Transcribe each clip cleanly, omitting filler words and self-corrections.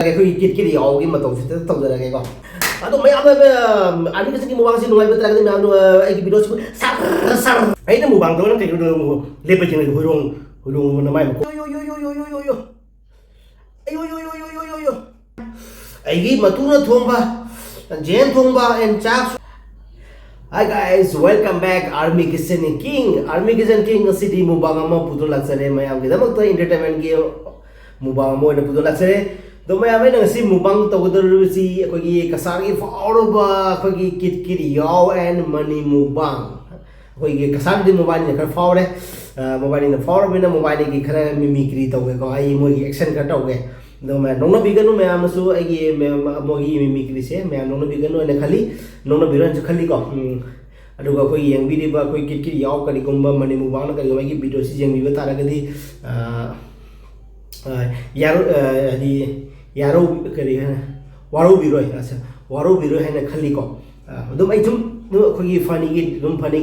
ꯑꯩꯈꯣꯏꯒꯤ ꯀꯤꯠꯀꯤ ꯌꯥꯎꯕꯒꯤ ꯃꯇꯧꯁꯤꯗ ꯇꯧꯖꯔꯒꯦꯀꯣ ꯑꯗꯣ ꯃꯌꯥꯝꯅ ꯑꯥꯔꯃꯤꯒꯤ ꯃꯨꯕꯥꯡꯁꯤ ꯅꯨꯡꯉꯥꯏꯕ ꯇꯥꯔꯒꯗꯤ ꯃꯌꯥꯝꯅ ꯑꯩꯒꯤ ꯚꯤꯗꯤꯑꯣꯁꯤꯕꯨ ꯁꯔ ꯑꯩꯅ ꯃꯨꯕꯥꯡ ꯇꯧꯅ ꯀꯩꯅꯣ ꯂꯦꯞꯄꯁꯤꯡ ꯍꯣꯏꯔꯣꯡꯅ ꯃꯥꯏ ꯑꯩꯒꯤ ꯃꯇꯨꯅ ꯊꯣꯡꯕ ꯖꯦꯟ ꯊꯣꯡꯕ ꯑꯦꯟ ꯆꯥꯛ. Hi guys, welcome back Army Kitchen King. Army Kitchen King asidi mubang ama puto laksare mayam gidamakta entertainment gi mubang ama oina puto laksare. Do mayam ai ngasi mubang tawdarusi akogi kasargi fauroba akogi kitkiri yaw and money mubang. Akogi kasargi mobile ni khar faure mobile ni faure bina mobile gi khara mimicry tawge ko ai mogi action ka tawge. Do मैं नोनो बिगनु मैं आमसु आगे मैं मोगी mimicry से मैं नोनो बिगनु ने खाली नोनो बिरन से खाली को अदुगा कोई यंगबिरिबा कोई किटकी याव करी गुम्बा मनी मुबांग करी गुम्बा की वीडियो से यंगबिबा तारगदी यारो अदि यारो करी वारो बिरोय अच्छा वारो बिरोय है ने खाली को दुम आई तुम कोई फनी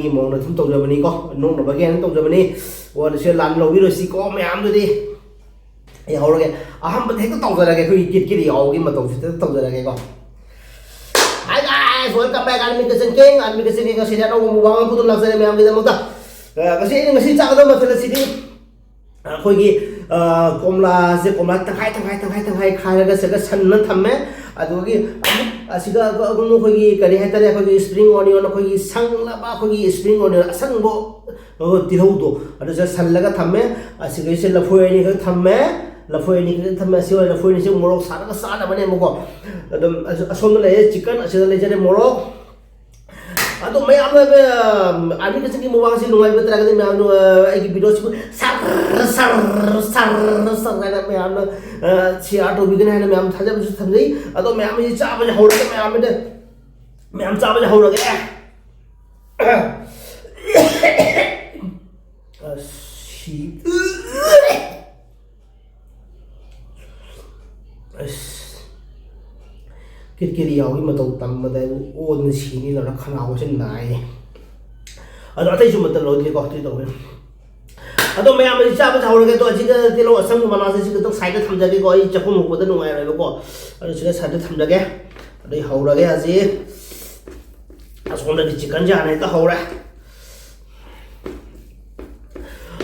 की मोंग तुम तौजबनी को नोन नबगे न तौजबनी और से लान लोबिरो सी को मैं आम दुदी यावरगे अहमद हेक तौजरगे कोई किटकी यावगी मतौसित तौजरगे को. Hi guys, welcome back Army Kitchen King. Army Kitchen King kasi na nung mubang puto lang sa may ambil mo ta. Kasi ngasi sa kada masala sini. Kogi komla se komla tanghay khaya ga sa san na thamme. Adugi asiga agunu kogi kari hetare kogi spring onion kogi sangla ba kogi spring onion sangbo tihodo. Adu sa sallaga thamme asiga se lafoi ni ka thamme. लफोई नि थम से लफोई नि से मोरक सारा साना बने मको एकदम असोम ले चिकन असे ले जरे मोरक अतो मैं आप आर्मी के संगी मुबांग से नुंगाई बतरा के मैं आप एक वीडियो से सर ना मैं आप सिया तो बिगन है मैं आप थाजा बस थमजई अतो मैं आप ये चा बजे हो रहा मैं आप चा बजे हो रहा शी किटकी यावगी मतौ तमबदा ओन सिनी लरा खनाव से नाय अदो अतै सु मत लोदले को हति तोबे अदो मैं आम चाब जावरगे तो अजिगा तेलो असम मना से सिग तो साइड थमजगे को आई चखु मुबदा नुंगाय रे को अदो सिगा साइड थमजगे अदै हौरगे अजि असोंदा चिकन जाने त हौरा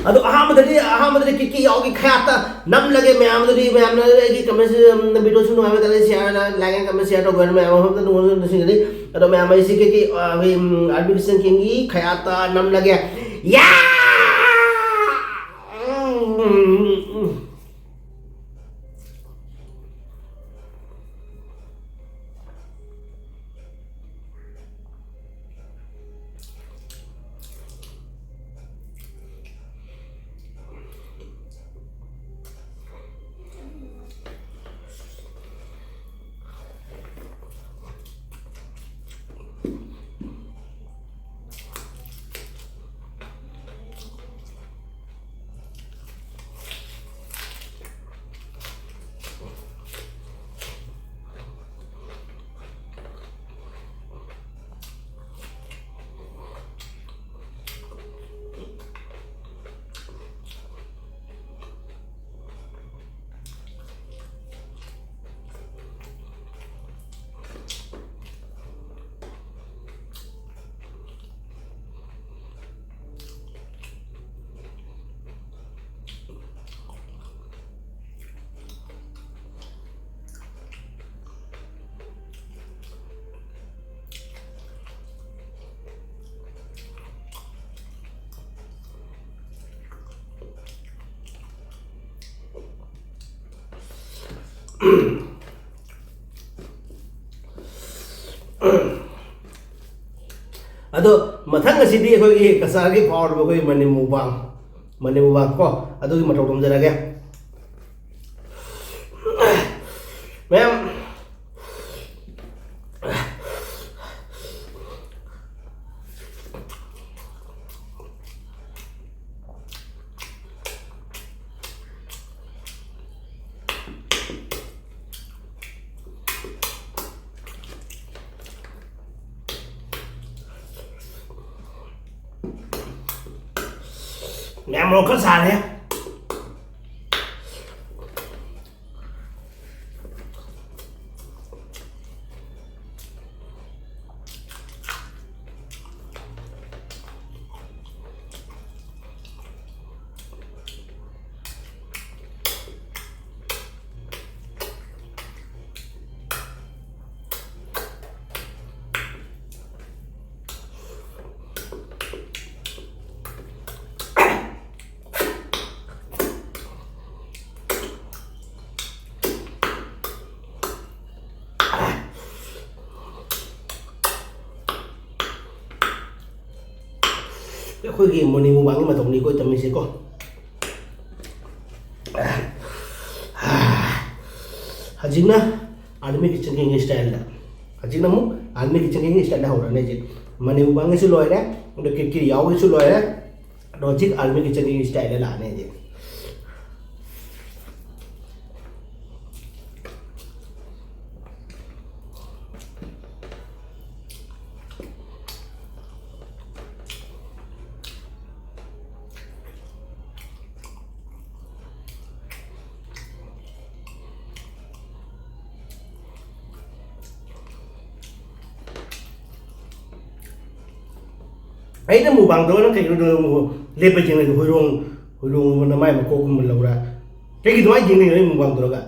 अदो अहमदरी किटकी यावगी खयाता नम लगे मैं आमदरी मैं आमना की कमेंट वीडियो सुनो आवे तले शेयर लाइक कमेंट शेयर तो घर में हम तो नो नसिंगली अदो मैं आमै सिके की आर्मी किशन किंगी खयाता नम लगे या अदो मथंग असिदी अखोई कसागी पावर बखोई मनी मुबांग को अदो की मठौ तमजरगे मैम मैं मोकर सारे ꯑꯩꯈꯣꯏꯒꯤ ꯃꯣꯔꯅꯤꯡ ꯃꯨꯛꯕꯥꯡꯒꯤ ꯃꯇꯧꯅꯤ ꯑꯩꯈꯣꯏ ꯇꯝꯃꯤꯁꯦꯀꯣ ꯍꯧꯖꯤꯛꯅ ꯑꯥꯔꯃꯤ ꯀꯤꯆꯟ ꯀꯤꯡꯒꯤ ꯁ꯭ꯇꯥꯏꯜꯗ ꯍꯧꯖꯤꯛꯅ ꯑꯃꯨꯛ ꯑꯥꯔꯃꯤ ꯀꯤꯆꯟ ꯀꯤꯡꯒꯤ ꯁ꯭ꯇꯥꯏꯜꯗ ꯍꯧꯔꯅꯤ ꯍꯧꯖꯤꯛ ꯃꯣꯔꯅꯤꯡ ꯃꯨꯛꯕꯥꯡꯒꯤꯁꯨ ꯂꯣꯏꯔꯦ ꯑꯗꯣ ꯀꯤꯠꯀꯤ ꯌꯥꯎꯕꯒꯤꯁꯨ ꯂꯣꯏꯔꯦ ꯑꯗꯣ ꯍꯧꯖꯤꯛ ꯑꯥꯔꯃꯤ ꯀꯤꯆꯟ ꯀꯤꯡꯒꯤ ꯁ꯭ꯇꯥꯏꯜꯗ ꯂꯥꯛꯑꯅꯤ ꯍꯧꯖꯤꯛ ꯑꯩꯅ ꯃꯨꯛꯕꯥꯡ ꯇꯧꯔꯒ ꯀꯩꯒꯤꯅꯣ ꯂꯦꯞꯄ ꯌꯦꯡꯉꯒ ꯍꯣꯏꯔꯣꯡꯒꯨꯝꯕ ꯃꯥꯏ ꯃꯀꯣꯛꯀꯨꯝꯕ ꯂꯧꯔꯥ ꯀꯩꯒꯤ ꯑꯗꯨꯃꯥꯏꯅ ꯌꯦꯡꯅꯩꯅꯣ ꯑꯩ ꯃꯨꯛꯕꯥꯡ ꯇꯧꯔꯒ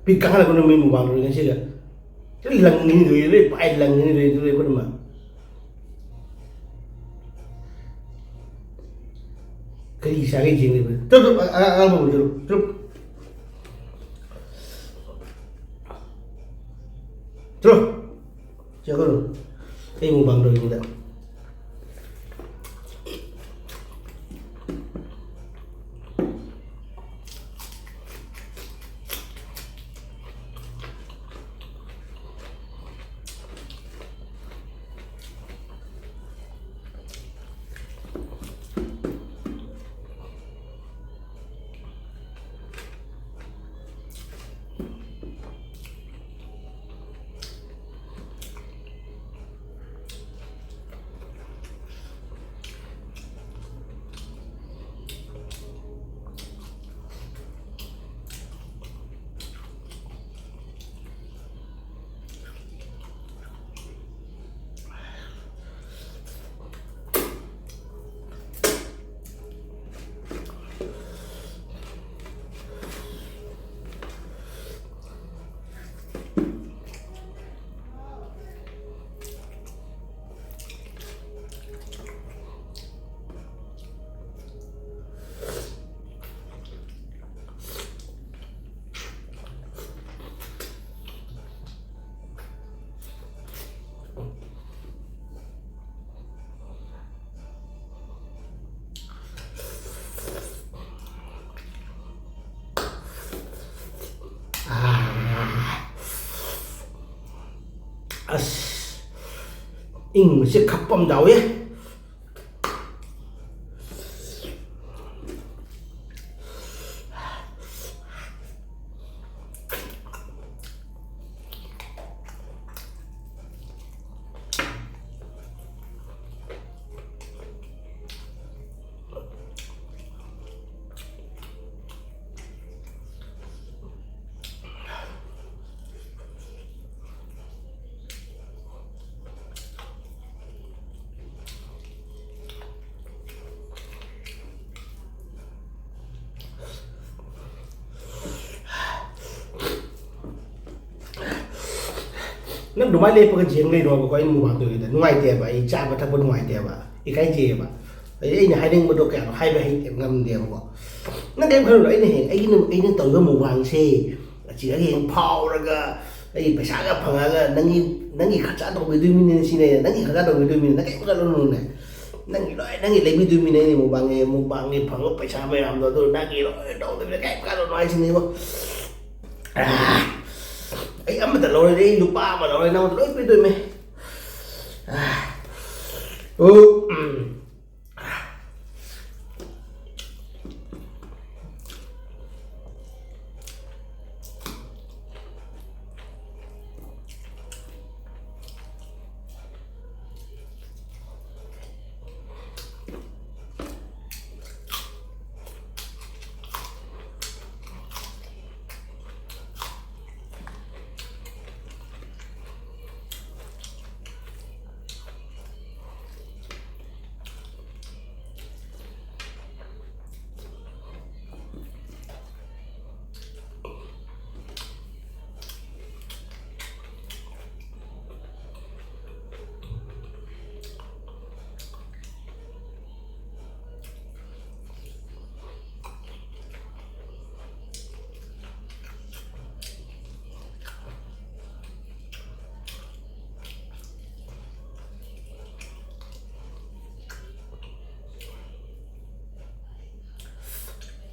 ꯄꯤꯛ ꯀꯥꯈꯠꯂꯛꯄ ꯃꯤ ꯃꯨꯛꯕꯥꯡ ꯇꯧꯔꯤ ꯉꯁꯤꯒ ꯂꯪꯉꯤꯅꯤ ꯂꯣꯏ ꯄꯥꯏ ꯂꯪꯉꯤꯅꯤ ꯂꯣꯏ ꯄꯨꯝꯅꯃꯛ ꯀꯔꯤ ꯏꯁꯥꯒꯩ ꯌꯦꯡꯂꯤꯕ ꯑꯉꯥꯡꯕ ꯑꯣꯏꯖꯔꯣ ꯆꯠꯂꯣ ꯆꯠꯈ꯭ꯔꯣ ꯑꯩ ꯃꯨꯛꯕꯥꯡ ꯇꯧꯔꯤꯉꯩꯗ ꯑꯁ ꯏꯪꯕꯁꯦ ꯈꯞꯄ ꯑꯃ ꯌꯥꯎꯋꯦ ꯅꯪ ꯑꯗꯨꯃꯥꯏꯅ ꯂꯦꯞꯄꯒ ꯌꯦꯡ ꯂꯩꯔꯣꯕꯀꯣ ꯑꯩꯅ ꯃꯨꯛꯕꯥꯡ ꯇꯧꯔꯤꯉꯩꯗ ꯅꯨꯡꯉꯥꯏꯇꯦꯕ ꯑꯩ ꯆꯥꯕ ꯊꯛꯄ ꯅꯨꯡꯉꯥꯏꯇꯦꯕ ꯏꯀꯥꯏꯖꯩꯌꯦꯕ ꯑꯩꯅ ꯍꯥꯏꯅꯤꯡꯕꯗꯣ ꯀꯌꯥꯅꯣ ꯍꯥꯏꯕ ꯉꯝꯗꯦꯕꯀꯣ ꯅꯪ ꯀꯔꯤꯝ ꯈꯜꯂꯨꯅꯨ ꯑꯩꯅ ꯇꯧꯔꯤꯕ ꯃꯨꯛꯕꯥꯡꯁꯦ ꯑꯁꯤꯗ ꯍꯌꯦꯡ ꯐꯥꯎꯔꯒ ꯑꯩ ꯄꯩꯁꯥꯒ ꯐꯪꯉꯒ ꯅꯪꯒꯤ ꯈꯔꯆꯥ ꯇꯧꯕꯤꯗꯣꯏꯃꯤꯅꯦ ꯁꯤꯅꯦ ꯅꯪꯒꯤ ꯈꯔꯆꯥ ꯇꯧꯕꯤꯗꯣꯏꯃꯤꯅꯦ ꯅꯪ ꯀꯔꯤꯝ ꯈꯜꯂꯨꯅꯨꯅꯦ ꯅꯪꯒꯤ ꯂꯩꯕꯤꯗꯣꯏꯃꯤꯅꯦ ꯑꯩꯅ ꯃꯨꯛꯕꯥꯡꯒꯤ ꯐꯪꯕ ꯄꯩꯁꯥ ꯃꯌꯥꯝꯗꯣ ꯑꯗꯨ ꯅꯪꯒꯤ ꯂꯣꯏ ꯇꯧꯗꯣꯏꯃꯤꯅꯦ ꯀꯔꯤꯝ ꯈꯜꯂꯨꯅꯨ ꯍꯥꯏꯁꯤꯅꯦꯕ ꯑꯩ ꯑꯃꯗ ꯂꯧꯔꯗꯤ ꯑꯩ ꯂꯨꯄꯥ ꯑꯃ ꯂꯧꯔꯦ ꯅꯪꯉꯣꯟꯗ ꯂꯣꯏ ꯄꯤꯗꯣꯏꯃꯦ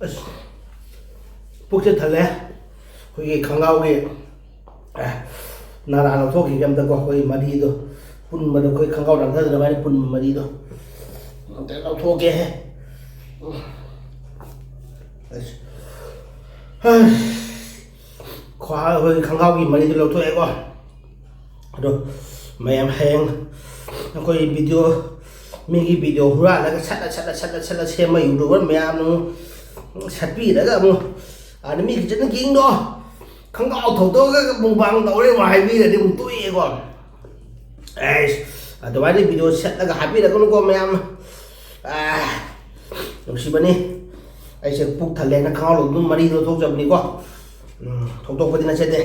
ꯑꯁ ꯄꯨꯛꯁꯦ ꯊꯜꯂꯦ ꯑꯩꯈꯣꯏꯒꯤ ꯈꯪꯒꯥꯎꯒꯤ ꯅꯥꯔꯥ ꯂꯧꯊꯣꯛꯈꯤꯒꯦ ꯑꯝꯇꯀꯣ ꯑꯩꯈꯣꯏ ꯃꯔꯤꯗꯣ ꯄꯨꯟꯕꯗꯣ ꯑꯩꯈꯣꯏ ꯈꯪꯒꯥꯎ ꯅꯥꯟꯊꯗꯅꯕ ꯄꯨꯟꯕ ꯃꯔꯤꯗꯣ ꯑꯝꯇ ꯂꯧꯊꯣꯛꯀꯦꯍꯦ ꯑꯩꯈꯣꯏ ꯈꯪꯒꯥꯎꯒꯤ ꯃꯔꯤꯗꯣ ꯂꯧꯊꯣꯛꯑꯦꯀꯣ ꯑꯗꯣ ꯃꯌꯥꯝ ꯍꯌꯦꯡ ꯑꯩꯈꯣই ꯚꯤꯗꯤꯑꯣ ꯃꯤꯒꯤ ꯚꯤꯗꯤꯑꯣ ꯍꯨꯔꯥꯜꯂꯒ ꯁꯠꯂ ꯁꯦꯝꯕ ꯌꯨꯇꯨꯕꯔ ꯃꯌꯥꯝꯅ ꯑꯃꯨꯛ ꯁꯠꯄꯤꯔꯒ ꯑꯃꯨꯛ ꯑꯗ ꯃꯤ ꯈꯤꯇꯪ ꯀꯤꯡꯗꯣ ꯈꯪꯒꯥꯎ ꯊꯧꯗꯣꯛꯑꯒ ꯃꯨꯛꯕꯥꯡ ꯇꯧꯔꯦ ꯋꯥ ꯍꯥꯏꯕꯤꯔꯗꯤ ꯑꯃꯨꯛ ꯇꯣꯛꯑꯦꯀꯣ ꯑꯩꯁ ꯑꯗꯨꯃꯥꯏꯅ ꯚꯤꯗꯤꯑꯣ ꯁꯠꯂꯒ ꯍꯥꯞꯄꯤꯔꯛꯀꯅꯨꯀꯣ ꯃꯌꯥꯝ ꯅꯨꯡꯁꯤꯕꯅꯤ ꯑꯩꯁꯦ ꯄꯨꯛ ꯊꯜꯂꯦꯅ ꯈꯪꯒꯥꯎ ꯑꯗꯨꯝ ꯃꯔꯤꯗꯣ ꯊꯣꯛꯆꯕꯅꯤꯀꯣ ꯊꯧꯗꯣꯛꯄꯗꯤ ꯅꯠꯆꯗꯦ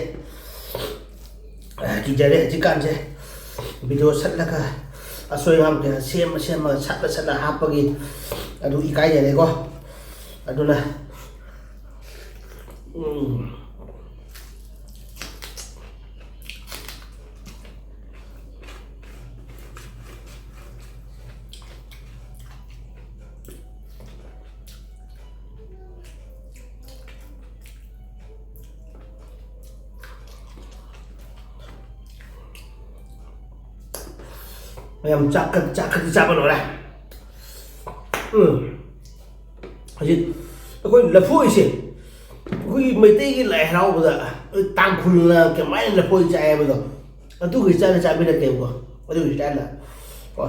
ꯀꯤꯖꯔꯦ ꯍꯧꯖꯤꯛꯀꯥꯟꯁꯦ ꯚꯤꯗꯤꯑꯣ ꯁꯠꯂꯒ ꯑꯁꯣꯏ ꯑꯉꯥꯝ ꯀꯌꯥ ꯁꯦꯝꯃꯒ ꯁꯠꯂ ꯍꯥꯞꯄꯒꯤ ꯑꯗꯨ ꯏꯀꯥꯏꯖꯔꯦꯀꯣ ꯑꯗꯨꯅ ꯃꯌꯥꯝ ꯆꯥꯛꯀꯗꯤ ꯆꯥꯕ ꯂꯣꯏꯔꯦ ꯍꯧꯖꯤꯛ ꯑꯩꯈꯣꯏ ꯂꯐꯣꯏꯁꯦ ꯑꯩꯈꯣꯏꯒꯤ ꯃꯩꯇꯩꯒꯤ ꯂꯥꯏ ꯍꯔꯥꯎꯕꯗ ꯇꯥꯡꯈꯨꯜꯅ ꯀꯃꯥꯏꯅ ꯂꯐꯣꯏ ꯆꯥꯏ ꯍꯥꯏꯕꯗꯣ ꯑꯗꯨꯒꯤ ꯁ꯭ꯇꯥꯏꯜꯗ ꯆꯥꯕꯤꯔꯛꯀꯦꯕꯀꯣ ꯑꯗꯨꯒꯤ ꯁ꯭ꯇꯥꯏꯜꯗ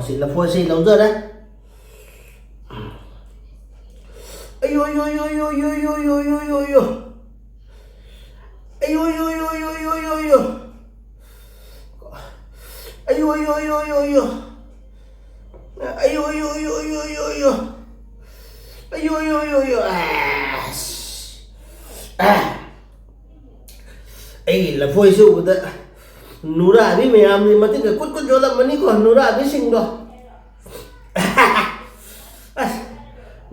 ꯁꯤ ꯂꯐꯣꯏꯁꯤ ꯂꯧꯖꯔꯦ ꯑꯌꯣ ꯑꯌꯣ ꯑꯌꯣ ꯑꯌꯣ ꯑꯌꯣ ꯑꯌꯣ ꯑꯌꯣ ꯑꯌꯣ ꯑꯌꯣ ꯑꯌꯣ ꯑꯌꯣ ꯑꯌꯣ ꯑꯌꯣ ꯑꯌꯣ ꯑꯌꯣ ꯑꯌꯣ ꯑꯌꯣ ayo ayo ayo ayo ayo ayo ayo ayo ayo ayo ayo ayo ayo ayo ayo ai lafoi su uda nura abi mayam ni matin ka kut jolam mani ko nura abi sing do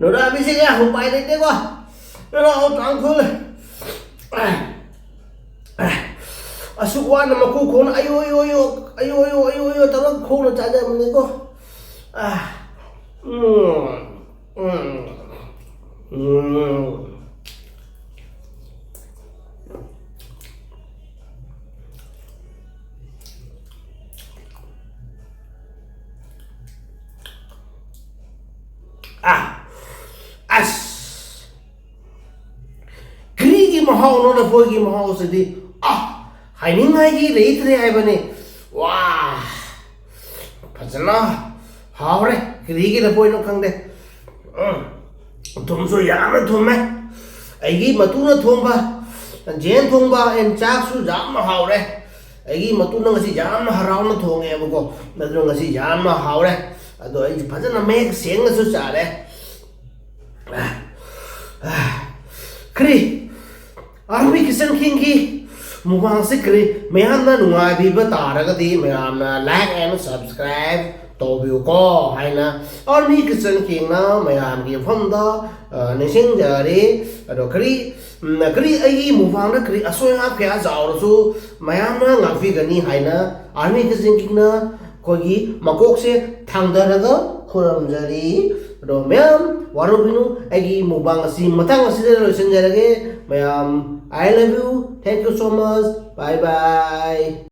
nura abi sing ya hupai de ko nura o tangkhul asuk wana maku khona ayo ayo ayo ayo ayo ayo ayo tarang khona chaja mane ko as krigi mahau no na foi gi mahau se di हाइनिंगाई लेते हाइबने वाह फजना हावरे करीगी लपोइनो खंगदे तुमसो याम थुमे अगी मतुना थोंबा जेन थोंबा N चाकसु जाम हावरे अगी मतुना ngasi जाम हराउना थोंगे बको नदु ngasi जाम हावरे अदो अई फजना make सेंगसु चारे करी army किसन किंगी मुबांग से करी मैम ना नुआई भी बता रहा थी मैम ना लाइक एंड सब्सक्राइब तो भी को है ना और मी किचन किंग ना मैम की फंदा निशिंग जारी अरो करी करी आई मुबांग ना करी असोय आप क्या जाओ रसो मैम ना गाफी गनी है ना आर्मी किचन किंग ना कोई मकोक से थांगदर रगा खुरम जारी अरो मैम वारो बिनु आई मुबांग सी मतंग सी दे लोशन जारगे ma'am I love you. Thank you so much. Bye bye.